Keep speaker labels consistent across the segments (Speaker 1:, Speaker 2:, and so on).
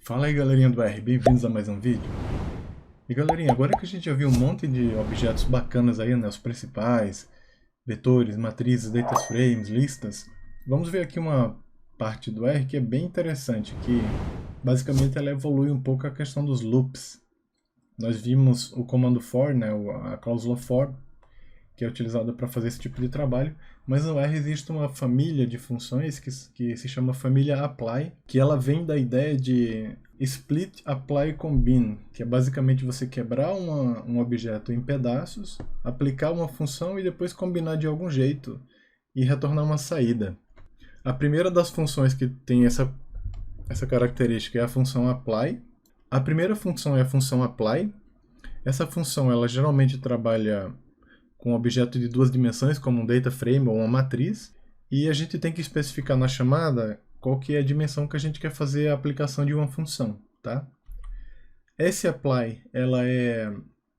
Speaker 1: Fala aí, galerinha do R, bem-vindos a mais um vídeo. E galerinha, agora que a gente já viu um monte de objetos bacanas aí, né, os principais, vetores, matrizes, data frames, listas, vamos ver aqui uma parte do R que é bem interessante, que basicamente ela evolui um pouco a questão dos loops. Nós vimos o comando for, né, a cláusula for, que é utilizada para fazer esse tipo de trabalho, mas no R existe uma família de funções que se chama família apply, que ela vem da ideia de split, apply, combine, que é basicamente você quebrar um objeto em pedaços, aplicar uma função e depois combinar de algum jeito e retornar uma saída. A primeira das funções que tem essa característica é a função apply. A primeira função é a função apply. Essa função ela geralmente trabalha com um objeto de duas dimensões, como um data frame ou uma matriz, e a gente tem que especificar na chamada qual que é a dimensão que a gente quer fazer a aplicação de uma função, tá? Esse apply, ela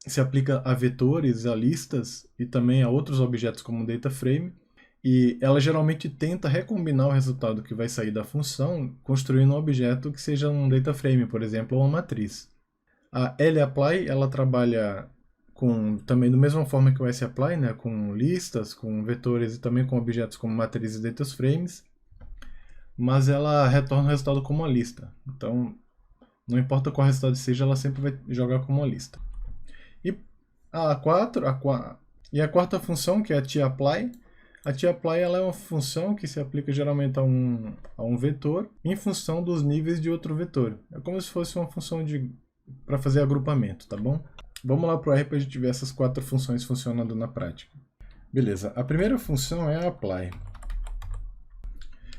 Speaker 1: se aplica a vetores, a listas e também a outros objetos como um data frame, e ela geralmente tenta recombinar o resultado que vai sair da função construindo um objeto que seja um data frame, por exemplo, ou uma matriz. A lapply, ela trabalha também da mesma forma que o sapply, né, com listas, com vetores e também com objetos como matrizes e data frames, mas ela retorna o resultado como uma lista. Então, não importa qual resultado seja, ela sempre vai jogar como uma lista. E a quarta função, que é a tapply, a tapply ela é uma função que se aplica geralmente a um vetor em função dos níveis de outro vetor. É como se fosse uma função para fazer agrupamento, tá bom? Vamos lá para o R para a gente ver essas quatro funções funcionando na prática. Beleza, a primeira função é a apply.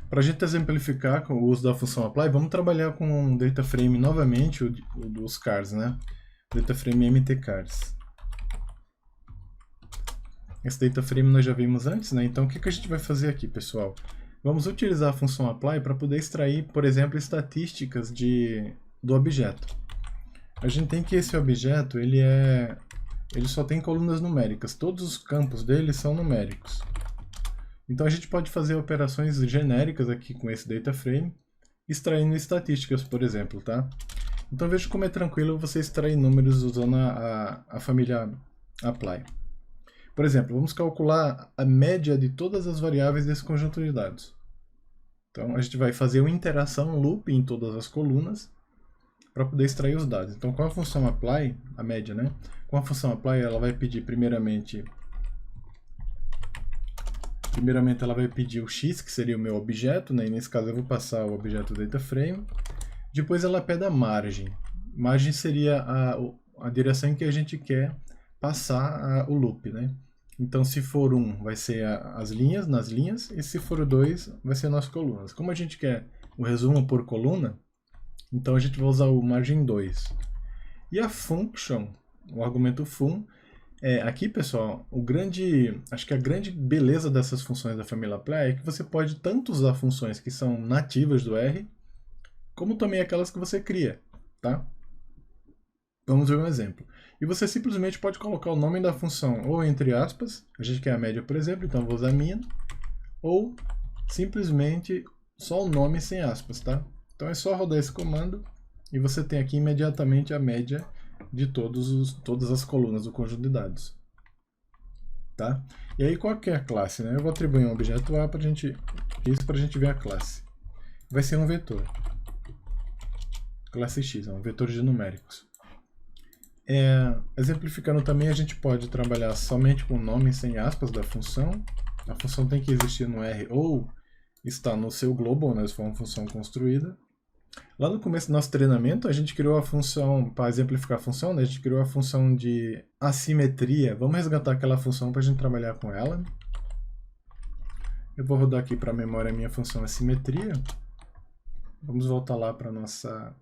Speaker 1: Para a gente exemplificar com o uso da função apply, vamos trabalhar com o data frame novamente, o dos cars, né? Data frame mtcars. Esse data frame nós já vimos antes, né? Então o que a gente vai fazer aqui, pessoal? Vamos utilizar a função apply para poder extrair, por exemplo, estatísticas do objeto. A gente tem que esse objeto, ele só tem colunas numéricas, todos os campos dele são numéricos. Então a gente pode fazer operações genéricas aqui com esse data frame, extraindo estatísticas, por exemplo, tá? Então veja como é tranquilo você extrair números usando a família apply. Por exemplo, vamos calcular a média de todas as variáveis desse conjunto de dados. Então a gente vai fazer uma interação, um loop em todas as colunas, para poder extrair os dados. Então, com a função apply, a média, né? Com a função apply, ela vai pedir primeiramente ela vai pedir o x, que seria o meu objeto, né? E nesse caso eu vou passar o objeto data frame. Depois ela pede a margem. Margem seria a direção em que a gente quer passar o loop, né? Então, se for 1, vai ser as linhas, nas linhas, e se for 2, vai ser nas colunas. Como a gente quer o resumo por coluna, então a gente vai usar o margem 2. E a function, o argumento fun, aqui, pessoal, acho que a grande beleza dessas funções da família apply é que você pode tanto usar funções que são nativas do R, como também aquelas que você cria, tá? Vamos ver um exemplo. E você simplesmente pode colocar o nome da função ou entre aspas, a gente quer a média, por exemplo, então vou usar min, ou simplesmente só o nome sem aspas, tá? Então é só rodar esse comando e você tem aqui imediatamente a média de todas as colunas do conjunto de dados. Tá? E aí qual que é a classe? Né? Eu vou atribuir um objeto A para a gente ver a classe. Vai ser um vetor. Classe X, é um vetor de numéricos. Exemplificando também, a gente pode trabalhar somente com o nome sem aspas da função. A função tem que existir no R ou está no seu global, né, se for uma função construída. Lá no começo do nosso treinamento, a gente criou a função, para exemplificar a função, né, a gente criou a função de assimetria. Vamos resgatar aquela função para a gente trabalhar com ela. Eu vou rodar aqui para a memória a minha função assimetria. Vamos voltar lá para nossos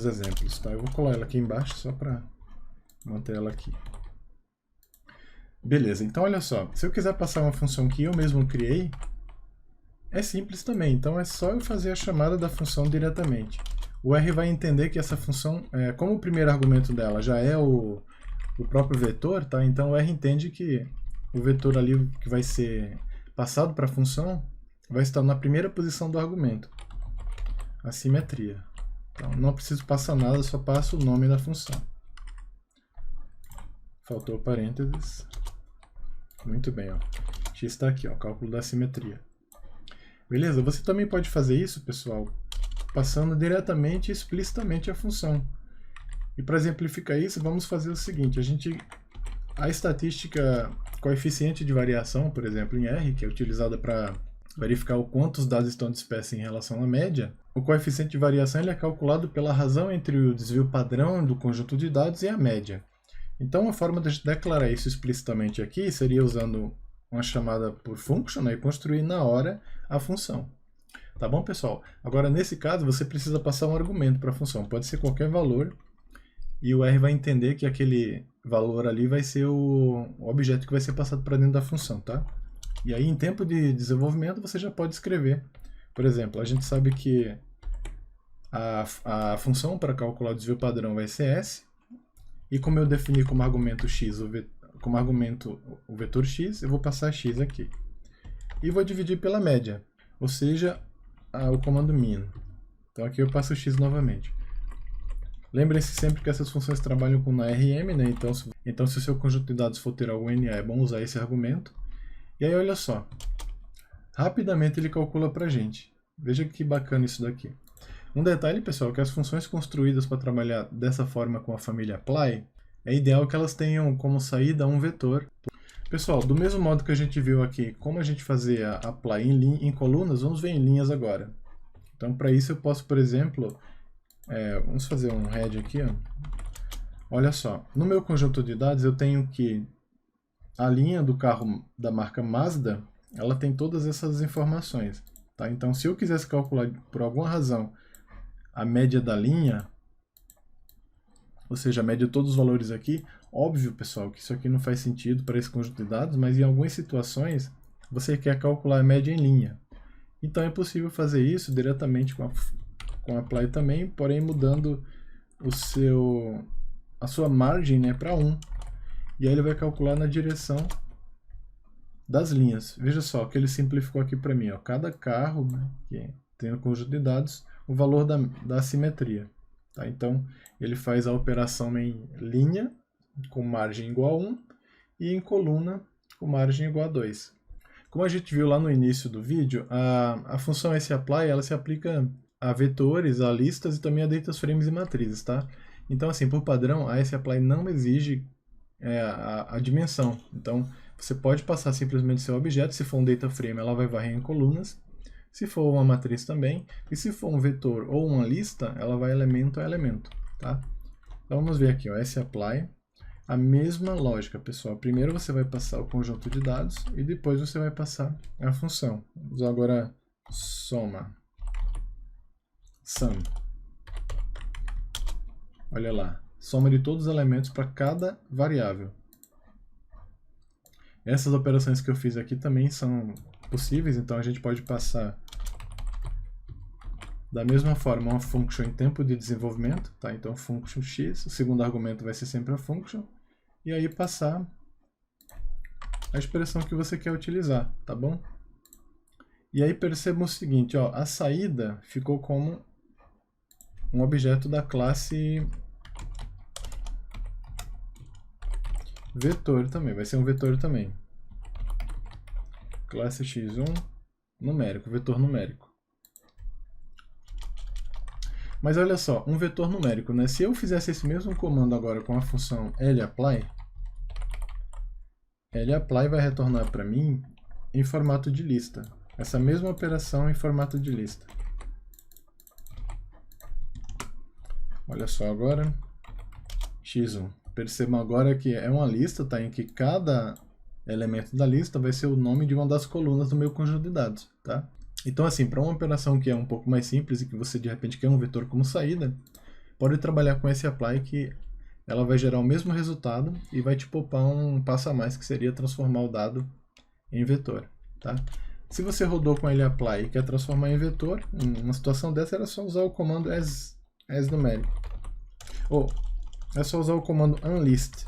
Speaker 1: exemplos. Tá? Eu vou colar ela aqui embaixo só para manter ela aqui. Beleza, então olha só. Se eu quiser passar uma função que eu mesmo criei, é simples também, então é só eu fazer a chamada da função diretamente. O R vai entender que essa função, como o primeiro argumento dela já é o próprio vetor, tá? Então o R entende que o vetor ali que vai ser passado para a função vai estar na primeira posição do argumento. assimetria. Então, não preciso passar nada, só passo o nome da função. Faltou parênteses. Muito bem, ó. X está aqui, ó, cálculo da assimetria. Beleza? Você também pode fazer isso, pessoal, passando diretamente e explicitamente a função. E para exemplificar isso, vamos fazer o seguinte, a estatística coeficiente de variação, por exemplo, em R, que é utilizada para verificar o quanto os dados estão dispersos em relação à média, o coeficiente de variação ele é calculado pela razão entre o desvio padrão do conjunto de dados e a média. Então, a forma de declarar isso explicitamente aqui seria usando uma chamada por function, né, e construir na hora a função. Tá bom, pessoal? Agora, nesse caso, você precisa passar um argumento para a função. Pode ser qualquer valor, e o R vai entender que aquele valor ali vai ser o objeto que vai ser passado para dentro da função, tá? E aí, em tempo de desenvolvimento, você já pode escrever. Por exemplo, a gente sabe que a função para calcular o desvio padrão vai ser S, e como eu defini como argumento x, como argumento o vetor x, eu vou passar x aqui. E vou dividir pela média, ou seja, o comando min. Então aqui eu passo x novamente. Lembrem-se sempre que essas funções trabalham com na RM, né? Então se o seu conjunto de dados for ter algum NA, é bom usar esse argumento. E aí olha só, rapidamente ele calcula pra gente. Veja que bacana isso daqui. Um detalhe, pessoal, é que as funções construídas para trabalhar dessa forma com a família apply, é ideal que elas tenham como saída um vetor. Pessoal, do mesmo modo que a gente viu aqui, como a gente fazia a apply em colunas, vamos ver em linhas agora. Então, para isso eu posso, por exemplo, vamos fazer um head aqui. Ó. Olha só, no meu conjunto de dados eu tenho que a linha do carro da marca Mazda, ela tem todas essas informações. Tá? Então, se eu quisesse calcular por alguma razão a média da linha, ou seja, a média de todos os valores aqui, óbvio, pessoal, que isso aqui não faz sentido para esse conjunto de dados, mas em algumas situações você quer calcular a média em linha. Então é possível fazer isso diretamente com a apply também, porém mudando a sua margem, né, para 1. E aí ele vai calcular na direção das linhas. Veja só que ele simplificou aqui para mim. Ó, cada carro, né, que tem no conjunto de dados, o valor da assimetria. Tá? Então, ele faz a operação em linha, com margem igual a 1, e em coluna, com margem igual a 2. Como a gente viu lá no início do vídeo, a função sapply ela se aplica a vetores, a listas e também a dataframes e matrizes. Tá? Então, assim, por padrão, a sapply não exige a dimensão. Então, você pode passar simplesmente seu objeto. Se for um dataframe, ela vai varrer em colunas. Se for uma matriz também, e se for um vetor ou uma lista, ela vai elemento a elemento, tá? Então vamos ver aqui, ó, sapply, a mesma lógica, pessoal. Primeiro você vai passar o conjunto de dados e depois você vai passar a função. Vamos usar agora soma, sum. Olha lá, soma de todos os elementos para cada variável. Essas operações que eu fiz aqui também são possíveis, então a gente pode passar da mesma forma uma function em tempo de desenvolvimento, tá? Então function x, o segundo argumento vai ser sempre a function, e aí passar a expressão que você quer utilizar, tá bom? E aí percebam o seguinte, ó, a saída ficou como um objeto da classe vetor também, vai ser um vetor também. Classe x1, numérico, vetor numérico. Mas olha só, um vetor numérico, né? Se eu fizesse esse mesmo comando agora com a função lapply, lapply vai retornar para mim em formato de lista. Essa mesma operação em formato de lista. Olha só agora, x1. Percebam agora que é uma lista, tá? Em que cada elemento da lista vai ser o nome de uma das colunas do meu conjunto de dados, tá? Então, assim, para uma operação que é um pouco mais simples e que você de repente quer um vetor como saída, pode trabalhar com esse apply que ela vai gerar o mesmo resultado e vai te poupar um passo a mais, que seria transformar o dado em vetor, tá? Se você rodou com lapply e quer transformar em vetor, numa situação dessa era só usar o comando asNumeric. Ou é só usar o comando unlist.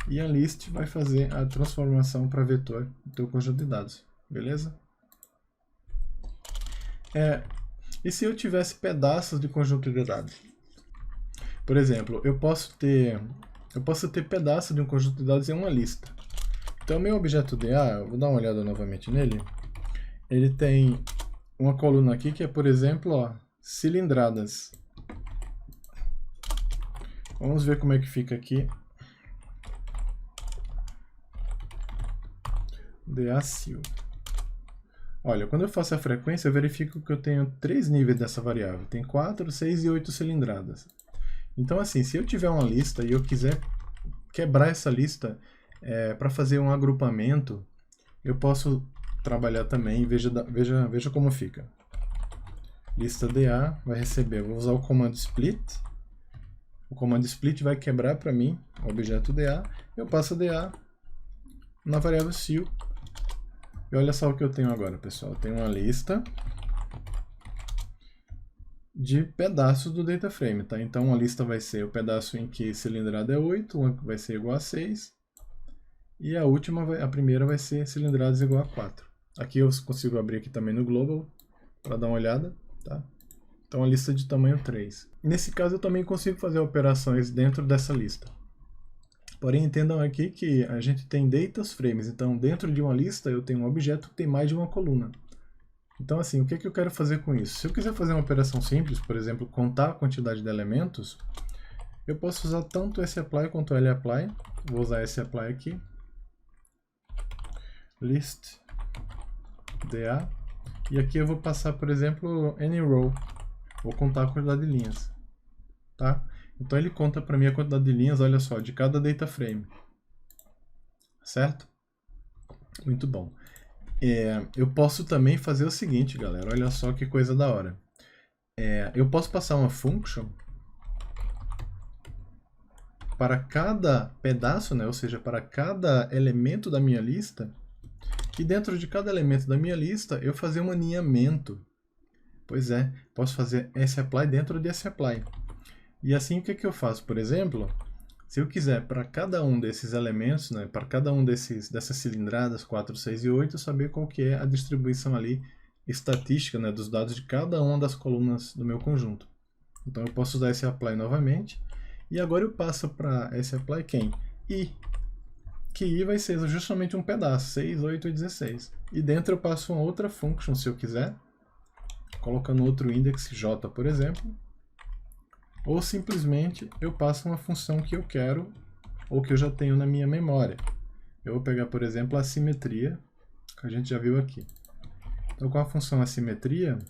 Speaker 1: E unlist vai fazer a transformação para vetor do teu conjunto de dados, beleza? E se eu tivesse pedaços de conjunto de dados? Por exemplo, eu posso ter pedaço de um conjunto de dados em uma lista. Então, meu objeto DA, eu vou dar uma olhada novamente nele, ele tem uma coluna aqui que é, por exemplo, ó, cilindradas. Vamos ver como é que fica aqui. DA-sil. Olha, quando eu faço a frequência, eu verifico que eu tenho 3 níveis dessa variável. Tem 4, 6 e 8 cilindradas. Então, assim, se eu tiver uma lista e eu quiser quebrar essa lista para fazer um agrupamento, eu posso trabalhar também. Veja como fica. Lista DA vai receber, vou usar o comando split. O comando split vai quebrar para mim o objeto DA. Eu passo DA na variável sil. E olha só o que eu tenho agora, pessoal. Eu tenho uma lista de pedaços do data frame, tá? Então, uma lista vai ser o pedaço em que cilindrada é 8, uma vai ser igual a 6, e a primeira vai ser cilindradas igual a 4. Aqui eu consigo abrir aqui também no Global, para dar uma olhada, tá? Então, a lista de tamanho 3. Nesse caso, eu também consigo fazer operações dentro dessa lista. Porém, entendam aqui que a gente tem data frames, então dentro de uma lista eu tenho um objeto que tem mais de uma coluna. Então assim, o que eu quero fazer com isso? Se eu quiser fazer uma operação simples, por exemplo, contar a quantidade de elementos, eu posso usar tanto sapply quanto lapply. Vou usar sapply aqui. List DA. E aqui eu vou passar, por exemplo, anyRow. Vou contar a quantidade de linhas. Tá? Então ele conta para mim a quantidade de linhas, olha só, de cada data frame. Certo? Muito bom. Eu posso também fazer o seguinte, galera. Olha só que coisa da hora. Eu posso passar uma function para cada pedaço, né? Ou seja, para cada elemento da minha lista. E dentro de cada elemento da minha lista, eu fazer um aninhamento. Pois é, posso fazer sapply dentro de sapply. E assim, o que eu faço? Por exemplo, se eu quiser para cada um desses elementos, né, para cada um dessas cilindradas, 4, 6 e 8, saber qual que é a distribuição ali estatística, né, dos dados de cada uma das colunas do meu conjunto. Então eu posso usar esse apply novamente. E agora eu passo para esse apply quem? I. Que I vai ser justamente um pedaço, 6, 8 e 16. E dentro eu passo uma outra function, se eu quiser, colocando outro index J, por exemplo. Ou simplesmente eu passo uma função que eu quero ou que eu já tenho na minha memória. Eu vou pegar, por exemplo, a simetria, que a gente já viu aqui. Então, com a função assimetria,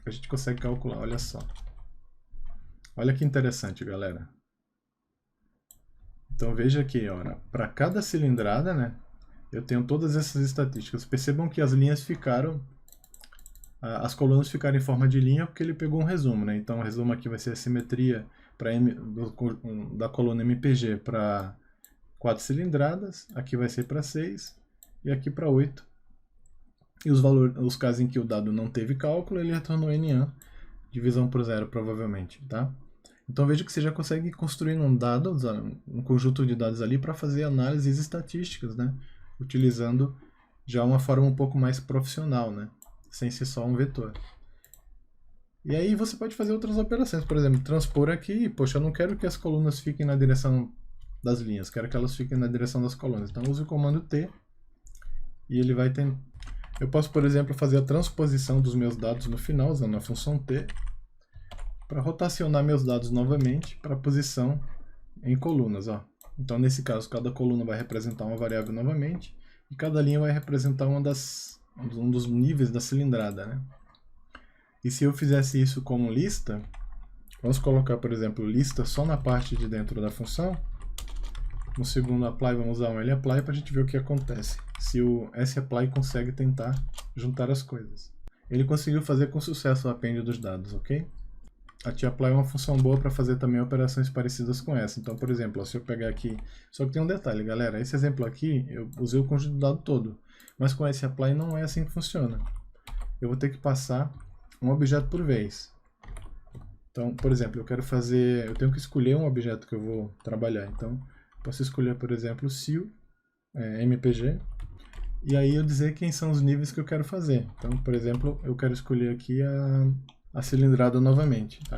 Speaker 1: a gente consegue calcular, olha só. Olha que interessante, galera. Então, veja aqui, para cada cilindrada, né, eu tenho todas essas estatísticas. Percebam que as linhas ficaram... As colunas ficaram em forma de linha porque ele pegou um resumo, né? Então o resumo aqui vai ser a simetria da coluna MPG para 4 cilindradas, aqui vai ser para 6 e aqui para 8. E os casos em que o dado não teve cálculo, ele retornou NA, divisão por 0 provavelmente, tá? Então veja que você já consegue construir um conjunto de dados ali para fazer análises estatísticas, né? Utilizando já uma forma um pouco mais profissional, né? Sem ser só um vetor. E aí você pode fazer outras operações, por exemplo, transpor aqui, poxa, eu não quero que as colunas fiquem na direção das linhas, quero que elas fiquem na direção das colunas. Então uso o comando T e ele vai ter... Eu posso, por exemplo, fazer a transposição dos meus dados no final, usando a função T, para rotacionar meus dados novamente para a posição em colunas. Ó. Então nesse caso, cada coluna vai representar uma variável novamente e cada linha vai representar um dos níveis da cilindrada, né? E se eu fizesse isso como lista, vamos colocar, por exemplo, lista só na parte de dentro da função. No segundo apply, vamos usar um lapply para a gente ver o que acontece. Se o sapply consegue tentar juntar as coisas. Ele conseguiu fazer com sucesso o append dos dados, ok? A tapply é uma função boa para fazer também operações parecidas com essa. Então, por exemplo, ó, se eu pegar aqui... Só que tem um detalhe, galera. Esse exemplo aqui, eu usei o conjunto de dado todo. Mas com esse apply não é assim que funciona. Eu vou ter que passar um objeto por vez. Então, por exemplo, eu tenho que escolher um objeto que eu vou trabalhar. Então, posso escolher, por exemplo, sil, mpg, e aí eu dizer quem são os níveis que eu quero fazer. Então, por exemplo, eu quero escolher aqui a cilindrada novamente, tá?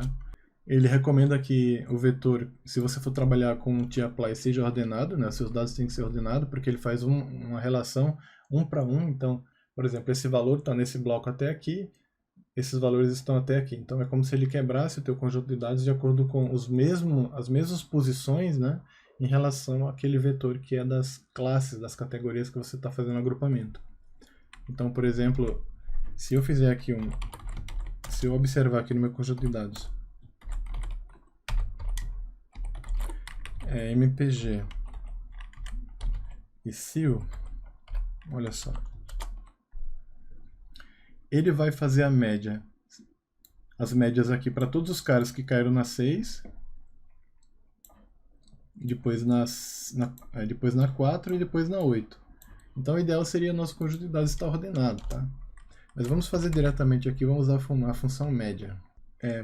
Speaker 1: Ele recomenda que o vetor, se você for trabalhar com o tapply, seja ordenado, né? Seus dados têm que ser ordenados, porque ele faz uma relação 1 para 1. Então, por exemplo, esse valor está nesse bloco até aqui, esses valores estão até aqui. Então, é como se ele quebrasse o teu conjunto de dados de acordo com as mesmas posições, né? Em relação àquele vetor que é das classes, das categorias que você está fazendo agrupamento. Então, por exemplo, se eu fizer aqui se eu observar aqui no meu conjunto de dados, MPG e CIL, olha só, ele vai fazer a média, as médias aqui para todos os caras que caíram na 6, depois depois na 4 e depois na 8. Então o ideal seria nosso conjunto de dados estar ordenado, tá? Mas vamos fazer diretamente aqui, vamos usar a função média.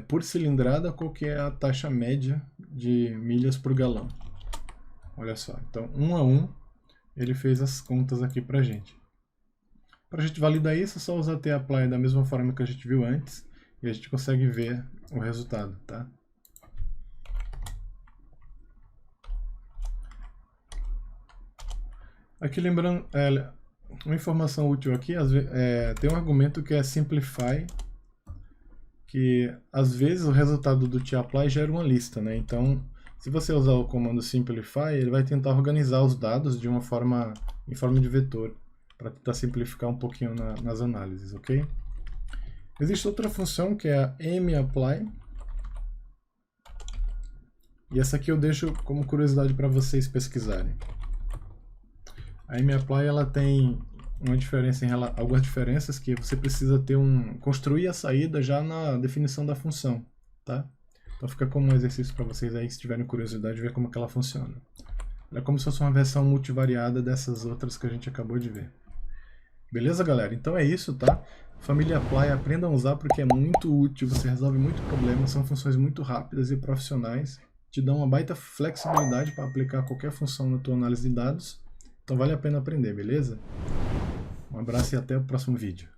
Speaker 1: Por cilindrada, qual que é a taxa média de milhas por galão? Olha só, então 1 a 1, ele fez as contas aqui pra gente. Para a gente validar isso, é só usar tapply da mesma forma que a gente viu antes, e a gente consegue ver o resultado, tá? Aqui lembrando, uma informação útil aqui, tem um argumento que é simplify, que às vezes o resultado do tapply gera uma lista, né? Então, se você usar o comando simplify, ele vai tentar organizar os dados em forma de vetor, para tentar simplificar um pouquinho nas análises, ok? Existe outra função que é a mapply, e essa aqui eu deixo como curiosidade para vocês pesquisarem. A mapply, ela tem uma diferença algumas diferenças, que você precisa construir a saída já na definição da função, tá? Então fica como um exercício para vocês aí, se tiverem curiosidade, ver como que ela funciona. Ela é como se fosse uma versão multivariada dessas outras que a gente acabou de ver. Beleza, galera? Então é isso, tá? Família Apply, aprendam a usar porque é muito útil, você resolve muito problema, são funções muito rápidas e profissionais, te dão uma baita flexibilidade para aplicar qualquer função na tua análise de dados. Então vale a pena aprender, beleza? Um abraço e até o próximo vídeo.